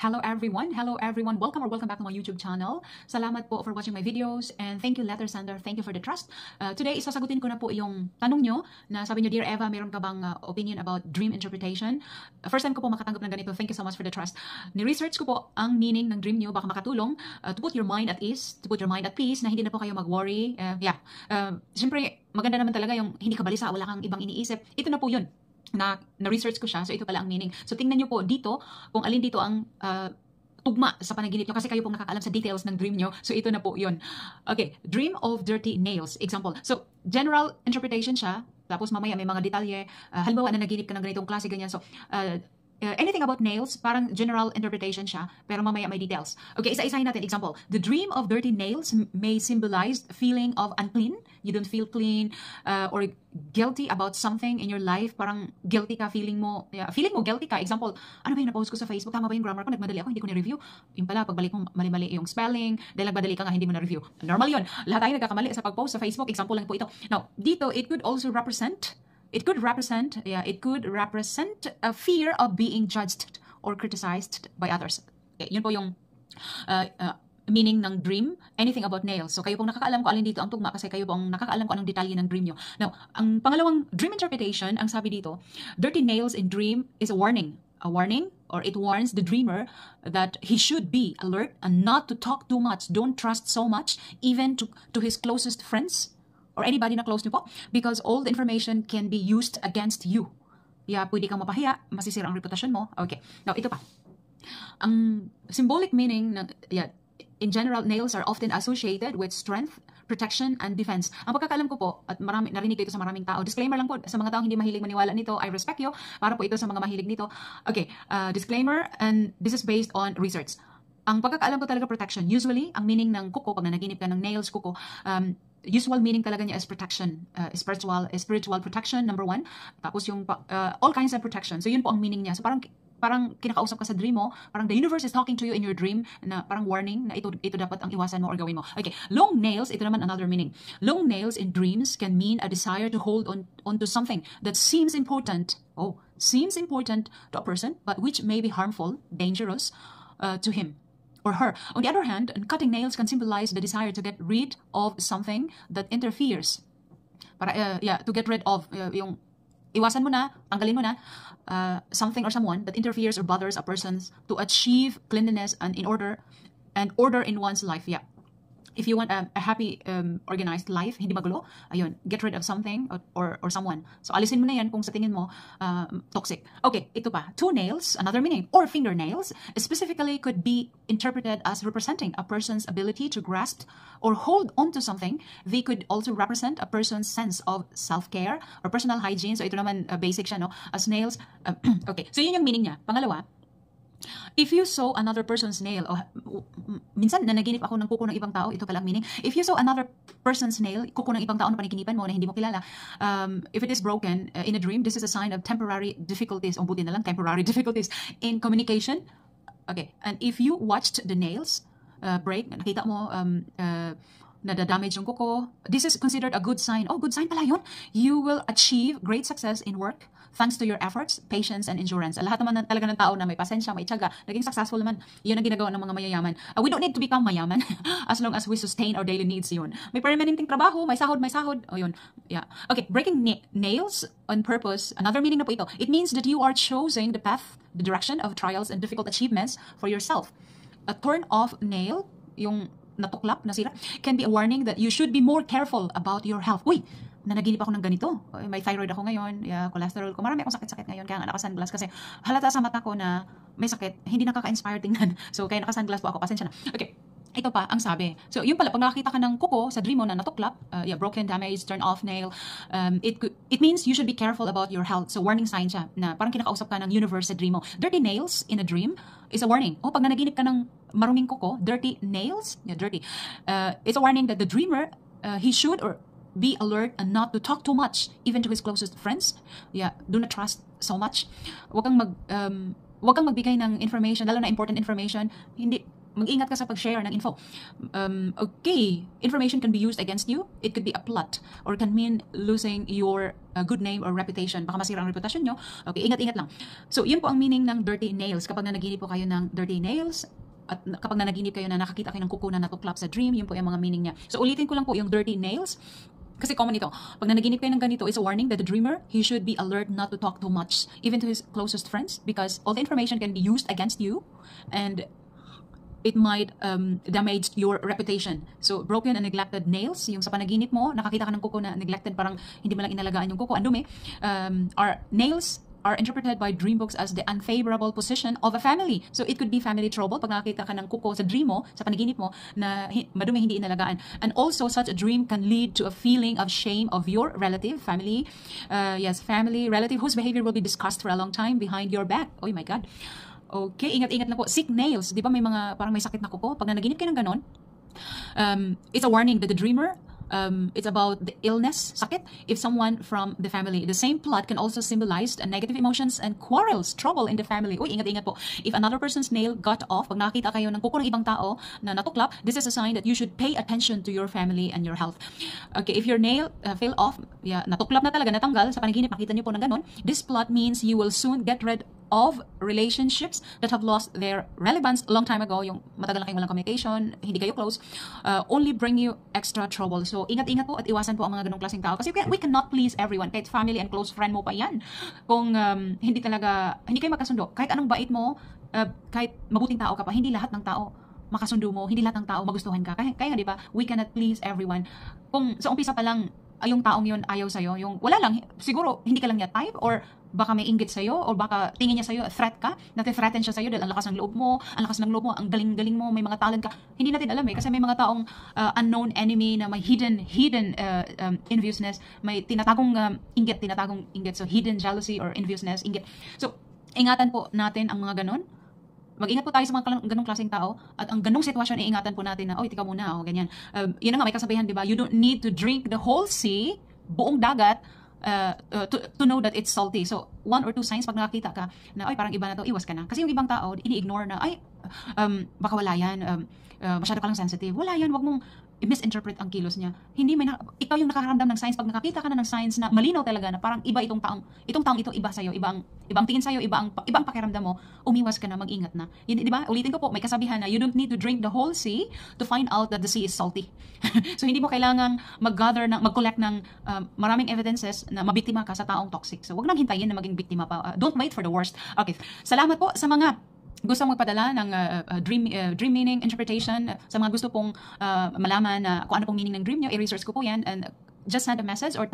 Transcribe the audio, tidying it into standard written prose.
Hello everyone. Welcome back to my YouTube channel. Salamat po for watching my videos and thank you Letter Sender. Thank you for the trust. Today isasagutin ko na po yung tanong nyo na sabi nyo, Dear Eva, meron ka bang opinion about dream interpretation? First time ko po makatanggap ng ganito. Thank you so much for the trust. Ni-research ko po ang meaning ng dream nyo, baka makatulong to put your mind at ease, to put your mind at peace, na hindi na po kayo mag-worry. Siyempre maganda naman talaga yung hindi ka balisa, wala kang ibang iniisip. Ito na po yun. Na-research ko siya, so ito pala ang meaning. So tingnan nyo po dito, kung alin dito ang tugma sa panaginip nyo, kasi kayo pong nakakaalam sa details ng dream nyo. So ito na po yun. Okay, dream of dirty nails. Example. So general interpretation siya, tapos mamaya may mga detalye. Halimbawa na naginip ka ng ganitong klase, ganyan. So anything about nails, parang general interpretation siya, pero mamaya may details. Okay, isa-isahin natin. Example, the dream of dirty nails may symbolize feeling of unclean. You don't feel clean or guilty about something in your life. Parang guilty ka, feeling mo guilty ka. Example, ano ba yung na-post ko sa Facebook? Tama ba yung grammar ko? Nagmadali ako, hindi ko na-review. Yung pala, pagbalik mo, mali-mali yung spelling. Dahil nagmadali ka nga, hindi mo na-review. Normal yun. Lahat tayo nagkakamali sa pag-post sa Facebook. Example lang po ito. Now, dito, it could represent a fear of being judged or criticized by others. Okay, yun po yung meaning ng dream, anything about nails. So kayo pong nakakaalam ko alin dito ang tugma kasi kayo pong nakakaalam ko anong detalye ng dream nyo. Now, ang pangalawang dream interpretation, ang sabi dito, dirty nails in dream is a warning. A warning, or it warns the dreamer that he should be alert and not to talk too much. Don't trust so much, even to his closest friends or anybody na close niyo po, because all the information can be used against you. Pwede kang mapahiya, masisira ang reputasyon mo. Okay. Now, ito pa. Ang symbolic meaning ng, in general, nails are often associated with strength, protection, and defense. Ang pagkakaalam ko po, at narinig ko ito sa maraming tao, disclaimer lang po, sa mga taong hindi mahilig maniwala nito, I respect you, para po ito sa mga mahilig nito. Okay, disclaimer, and this is based on research. Ang pagkakaalam ko talaga, protection. Usually, ang meaning ng kuko, pag nanaginip ka ng nails, kuko, usual meaning talaga niya is protection, spiritual protection, number one. Tapos yung all kinds of protection. So yun po ang meaning niya. So parang kinakausap ka sa dream mo, parang the universe is talking to you in your dream, na parang warning na ito dapat ang iwasan mo or gawin mo. Okay, long nails, ito naman another meaning. Long nails in dreams can mean a desire to hold on to something that seems important to a person, but which may be harmful, dangerous to him or her. On the other hand, cutting nails can symbolize the desire to get rid of something that interferes. To get rid of, yung iwasan mo na, tanggalin mo na, something or someone that interferes or bothers a person to achieve cleanliness and order in one's life. If you want a happy, organized life, hindi magulo, ayun, get rid of something or someone. So, alisin mo na yan kung sa tingin mo toxic. Okay, ito pa. Two nails, another meaning, or fingernails, specifically could be interpreted as representing a person's ability to grasp or hold onto something. They could also represent a person's sense of self-care or personal hygiene. So, ito naman, basic siya, no? As nails. Okay, so yun yung meaning niya. Pangalawa, if you saw another person's nail, minsan nanaginip ako ng kuko ng ibang tao, ito pala ang meaning. If you saw another person's nail, kuko ng ibang tao na panikinipan mo na hindi mo kilala, if it is broken in a dream, this is a sign of temporary difficulties, o buti na lang, temporary difficulties in communication. Okay, and if you watched the nails break, nakita mo, nadadamage yung kuko, this is considered a good sign. Oh, good sign pala yun. You will achieve great success in work thanks to your efforts, patience, and endurance. Lahat naman talaga ng tao na may pasensya, may tiyaga, naging successful naman. Yun ang ginagawa ng mga mayayaman. We don't need to become mayaman as long as we sustain our daily needs. Yun. May permanenteng trabaho, may sahod. O yun. Okay, breaking nails on purpose, another meaning na po ito. It means that you are choosing the path, the direction of trials and difficult achievements for yourself. A torn-off nail, yung natuklap, nasira, can be a warning that you should be more careful about your health. Uy, nanaginip ako ng ganito. May thyroid ako ngayon, cholesterol ko. Marami akong sakit-sakit ngayon, kaya nga naka-sunglass kasi halata sa mata ko na may sakit. Hindi nakaka-inspire tingnan. So, kaya naka-sunglass po ako. Pasensya na. Okay. Ito pa, ang sabi. So, yun pala, pag nakakita ka ng kuko sa dream mo na natuklap, broken, damaged, turn off nail, it means you should be careful about your health. So, warning sign siya na parang kinakausap ka ng universe sa dream mo. Dirty nails in a dream is a warning. Oh, pag nanaginip ka ng maruming kuko, dirty nails, dirty. It's a warning that the dreamer, he should or be alert and not to talk too much, even to his closest friends. Do not trust so much. Huwag kang magbigay ng information, lalo na important information. Hindi mag-ingat ka sa pag-share ng info. Okay, information can be used against you. It could be a plot or can mean losing your good name or reputation. Baka masira ang reputasyon nyo. Okay, ingat-ingat lang. So, yun po ang meaning ng dirty nails. Kapag nanaginip po kayo ng dirty nails, at kapag nanaginip kayo na nakakita kayo ng kuko na natuklap sa dream, yun po yung mga meaning niya. So, ulitin ko lang po yung dirty nails. Kasi common ito. Pag nanaginip kayo ng ganito, it's a warning that the dreamer, he should be alert not to talk too much, even to his closest friends, because all the information can be used against you, and it might damage your reputation. So, broken and neglected nails, yung sa panaginip mo, nakakita ka ng kuko na neglected, parang hindi mo lang inalagaan yung kuko, ang dumi, are nails are interpreted by dream books as the unfavorable position of a family. So, it could be family trouble pag nakakita ka ng kuko sa dream mo, sa panaginip mo, na madumi, hindi inalagaan. And also, such a dream can lead to a feeling of shame of your relative, family, family, relative, whose behavior will be discussed for a long time behind your back. Oh my God. Okay, ingat-ingat lang po. Sick nails. Di ba may mga, parang may sakit na kuko? Pag nanaginip kayo ng ganon, it's a warning that the dreamer, it's about the illness, sakit, if someone from the family. The same plot can also symbolize negative emotions and quarrels, trouble in the family. Uy, ingat-ingat po. If another person's nail got off, pag nakita kayo ng kuko ng ibang tao na natuklap, this is a sign that you should pay attention to your family and your health. Okay, if your nail fell off, natuklap na talaga, natanggal, sa panaginip, nakita niyo po ng ganon, this plot means you will soon get rid of relationships that have lost their relevance a long time ago, yung matagal na kayong walang communication, hindi kayo close, only bring you extra trouble. So, ingat-ingat po at iwasan po ang mga ganong klaseng tao. Kasi we cannot please everyone, kahit family and close friend mo pa yan. Kung hindi kayo magkasundo, kahit anong bait mo, kahit mabuting tao ka pa, hindi lahat ng tao makasundo mo, hindi lahat ng tao magustuhan ka. Kaya di ba, we cannot please everyone. Kung sa umpisa pa lang, yung taong yun ayaw sa'yo, yung wala lang, siguro hindi ka lang niya type, or baka may inggit sa'yo, or baka tingin niya sa'yo, threat ka, nati-threaten siya sa'yo dahil ang lakas ng loob mo, ang galing-galing mo, may mga talent ka. Hindi natin alam kasi may mga taong unknown enemy na may hidden enviousness, may tinatagong inggit, so hidden jealousy or enviousness, inggit. So, ingatan po natin ang mga ganon. Mag-ingat po tayo sa mga ganong klaseng tao, at ang ganong sitwasyon, iingatan po natin na, oy, tika muna, ganyan. Yun na nga, may kasabihan, di ba? You don't need to drink the whole sea, buong dagat, to know that it's salty. So, 1 or 2 signs pag nakakita ka na, ay, parang iba na to, iwas ka na. Kasi yung ibang tao, ini-ignore na, ay, baka wala yan, masyado ka lang sensitive. Wala yan, wag mong misinterpret ang kilos niya. Hindi ikaw yung nakakaramdam ng signs pag nakakita ka na ng signs na malinaw talaga na parang iba itong taong ito iba sa'yo, ibang tingin sa'yo, ibang pakiramdam mo, umiwas ka na, mag-ingat na. Di ba? Ulitin ko po, may kasabihan na you don't need to drink the whole sea to find out that the sea is salty. So hindi mo kailangang mag-collect ng maraming evidences na mabiktima ka sa taong toxic. So wag nang hintayin na maging biktima pa. Don't wait for the worst. Okay. Salamat po sa mga gusto magpadala ng dream meaning interpretation, sa mga gusto pong malaman kung ano pong meaning ng dream nyo, i-research ko po yan, and just send a message or